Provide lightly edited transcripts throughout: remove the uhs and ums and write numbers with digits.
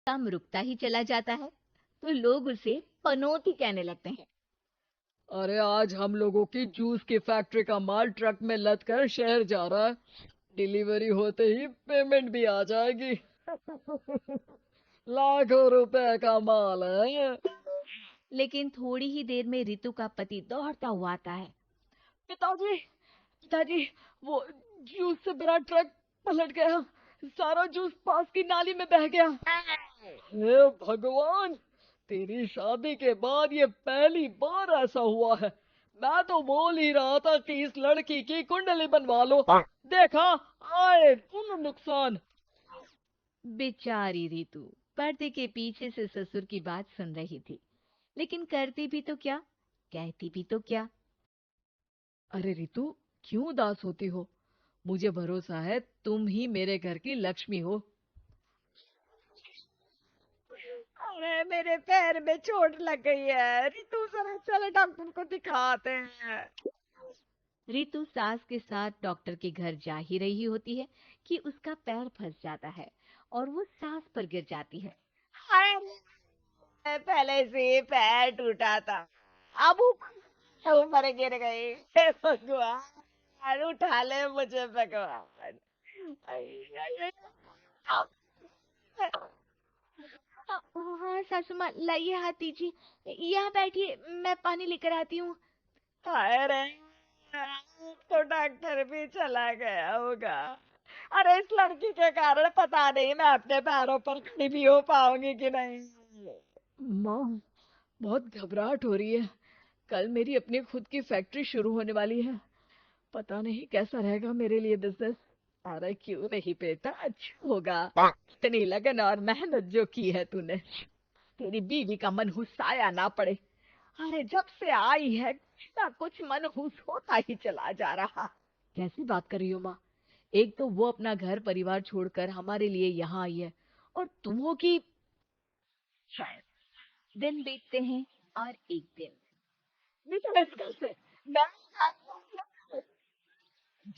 काम रुकता ही चला जाता है तो लोग उसे पनौती कहने लगते हैं। अरे आज हम लोगों की जूस की फैक्ट्री का माल ट्रक में लद कर शहर जा रहा है। डिलीवरी होते ही पेमेंट भी आ जाएगी। लाखों रुपए का माल है। लेकिन थोड़ी ही देर में रितु का पति दौड़ता हुआ आता है। पिताजी, पिताजी, वो जूस से भरा ट्रक पलट गया। सारा जूस पास की नाली में बह गया। हे भगवान, तेरी शादी के बाद ये पहली बार ऐसा हुआ है। मैं तो बोल ही रहा था कि इस लड़की की कुंडली बनवा लो। देखा, आए दोनों नुकसान। बेचारी रितु पर्दे के पीछे से ससुर की बात सुन रही थी, लेकिन करती भी तो क्या, कहती भी तो क्या। अरे रितु, क्यों उदास होती हो? मुझे भरोसा है तुम ही मेरे घर की लक्ष्मी हो। अरे मेरे पैर में चोट लग गई है रितु, जरा चलो डॉक्टर को दिखाते हैं। रितु सास के साथ डॉक्टर के घर जा ही रही होती है कि उसका पैर फंस जाता है और वो सास पर गिर जाती है। हाय, मैं पहले से ही पैर टूटा था, अब ऊपर गिर गई। हे भगवान, उठा ले मुझे भगवान। आई, आई, आई, आ, हाँ सासू माँ, लाइए हाथ दीजिए, यहाँ बैठिए, मैं पानी लेकर आती हूँ। हाय रे, अब तो डॉक्टर भी चला गया होगा। अरे इस लड़की के कारण पता नहीं मैं अपने पैरों पर खड़ी भी हो पाऊंगी कि नहीं। माँ, बहुत घबराहट हो रही है। कल मेरी अपनी खुद की फैक्ट्री शुरू होने वाली है। पता नहीं कैसा रहेगा मेरे लिए बिजनेस। अरे क्यों नहीं बेटा, अच्छा होगा। इतनी लगन और मेहनत जो की है तूने, तेरी बीवी का मनहूस साया ना पड़े। अरे जब से आई है ना, कुछ मनहूस होता ही चला जा रहा। कैसी बात कर रही हो माँ? एक तो वो अपना घर परिवार छोड़कर हमारे लिए यहाँ आई है, और तुम हो कि दिन बीतते हैं और एक दिन। निकल इस घर से। मैं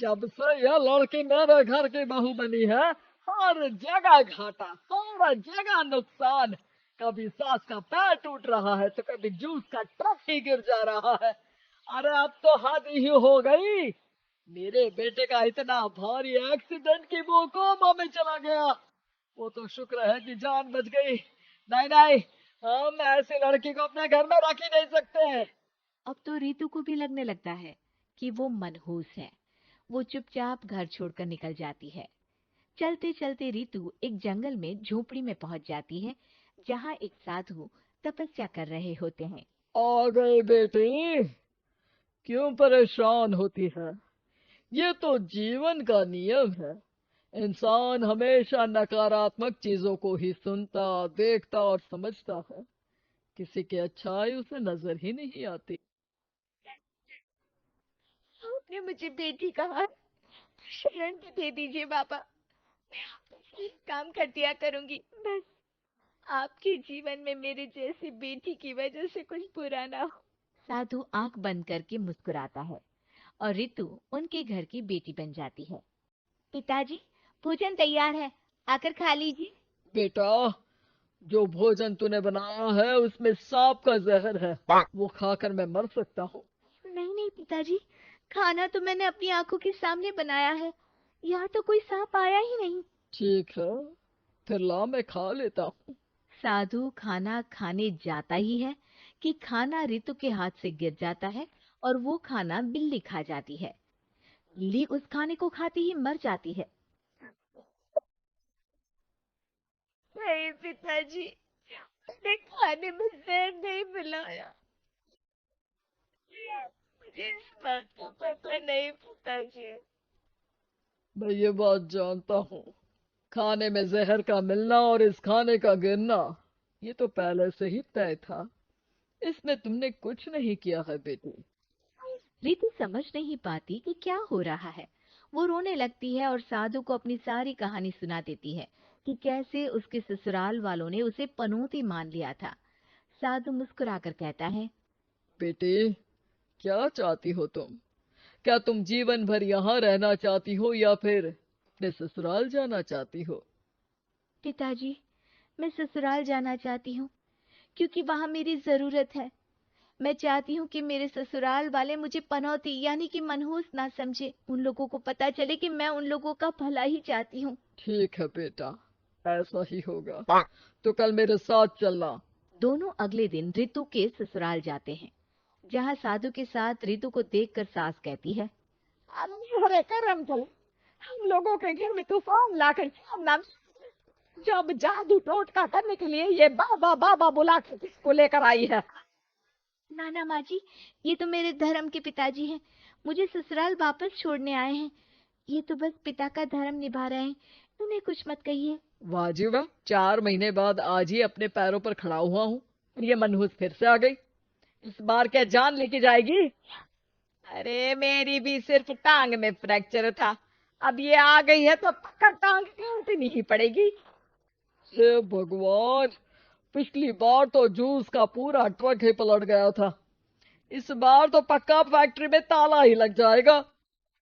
जब से यह लड़की मेरे घर की बहू बनी है, हर जगह घाटा, हर जगह नुकसान। कभी सास का पैर टूट रहा है तो कभी जूस का ट्रक ही गिर जा रहा है। अरे अब तो हद ही हो गई। मेरे बेटे का इतना भारी एक्सीडेंट कि वो कोमा में चला गया। वो तो शुक्र है कि जान बच गई। नहीं नहीं, हम ऐसी लड़की को अपने घर में रख ही नहीं सकते हैं। अब तो रितु को भी लगने लगता है कि वो मनहूस है। वो चुपचाप घर छोड़कर निकल जाती है। चलते चलते रितु एक जंगल में झोपड़ी में पहुंच जाती है, जहां एक साधु तपस्या कर रहे होते हैं। आ गई बेटी, क्यों परेशान होती है? ये तो जीवन का नियम है। इंसान हमेशा नकारात्मक चीजों को ही सुनता, देखता और समझता है। किसी की अच्छाई उसे नजर ही नहीं आती। आपने मुझे बेटी कहा, शरण तो दे दीजिए बाबा, मैं आपके काम कर दिया करूंगी, बस आपके जीवन में मेरे जैसी बेटी की वजह से कुछ बुरा ना हो। साधु आंख बंद करके मुस्कुराता है और रितु उनके घर की बेटी बन जाती है। पिताजी, भोजन तैयार है, आकर खा लीजिए। बेटा, जो भोजन तूने बनाया है उसमें सांप का जहर है। वो खाकर मैं मर सकता हूँ। नहीं नहीं पिताजी, खाना तो मैंने अपनी आंखों के सामने बनाया है, यहाँ तो कोई सांप आया ही नहीं। ठीक है, फिर ला मैं खा लेता हूँ। साधु खाना खाने जाता ही है कि खाना रितु के हाथ से गिर जाता है और वो खाना बिल्ली खा जाती है। बिल्ली उस खाने को खाते ही मर जाती है। नहीं पिताजी, मैंने खाने में जहर नहीं मिलाया, मुझे इस बात का पता नहीं पिताजी। मैं ये बात जानता हूँ। खाने में जहर का मिलना और इस खाने का गिरना, ये तो पहले से ही तय था। इसमें तुमने कुछ नहीं किया है बेटी। रितु समझ नहीं पाती कि क्या हो रहा है। वो रोने लगती है और साधु को अपनी सारी कहानी सुना देती है कि कैसे उसके ससुराल वालों ने उसे पनौती मान लिया था। साधु मुस्कुराकर कहता है, बेटी, क्या चाहती हो तुम? क्या तुम जीवन भर यहाँ रहना चाहती हो या फिर अपने ससुराल जाना चाहती हो? पिताजी, मैं ससुराल जाना चाहती हूँ क्योंकि वहाँ मेरी ज़रूरत है। मैं चाहती हूँ कि मेरे ससुराल वाले मुझे पनौती यानी कि मनहूस ना समझे। उन लोगों को पता चले कि मैं उन लोगों का भला ही चाहती हूँ। ठीक है बेटा, ऐसा ही होगा। तो कल मेरे साथ चलना। दोनों अगले दिन रितु के ससुराल जाते हैं, जहाँ साधु के साथ रितु को देखकर सास कहती है, अरे करम चले, हम लोगों के घर में तूफान लाकर सामना जब जादू टोटका करने के लिए ये बाबा बाबा बुला के किसको लेकर आई है? नाना माँ जी, ये तो मेरे धर्म के पिताजी हैं। मुझे ससुराल वापस छोड़ने आए हैं। ये तो बस पिता का धर्म निभा रहे हैं। उन्हें कुछ मत कहिए। वाह जी वाह, 4 महीने बाद आज ही अपने पैरों पर खड़ा हुआ हूँ और ये मनहूस फिर से आ गई। इस बार क्या जान लेके जाएगी? अरे मेरी भी सिर्फ टांग में फ्रैक्चर था, अब ये आ गई है तो पक्का टांग काटनी ही पड़ेगी। हे भगवान, पिछली बार तो जूस का पूरा ट्रक ही पलट गया था। इस बार तो पक्का फैक्ट्री में ताला ही लग जाएगा।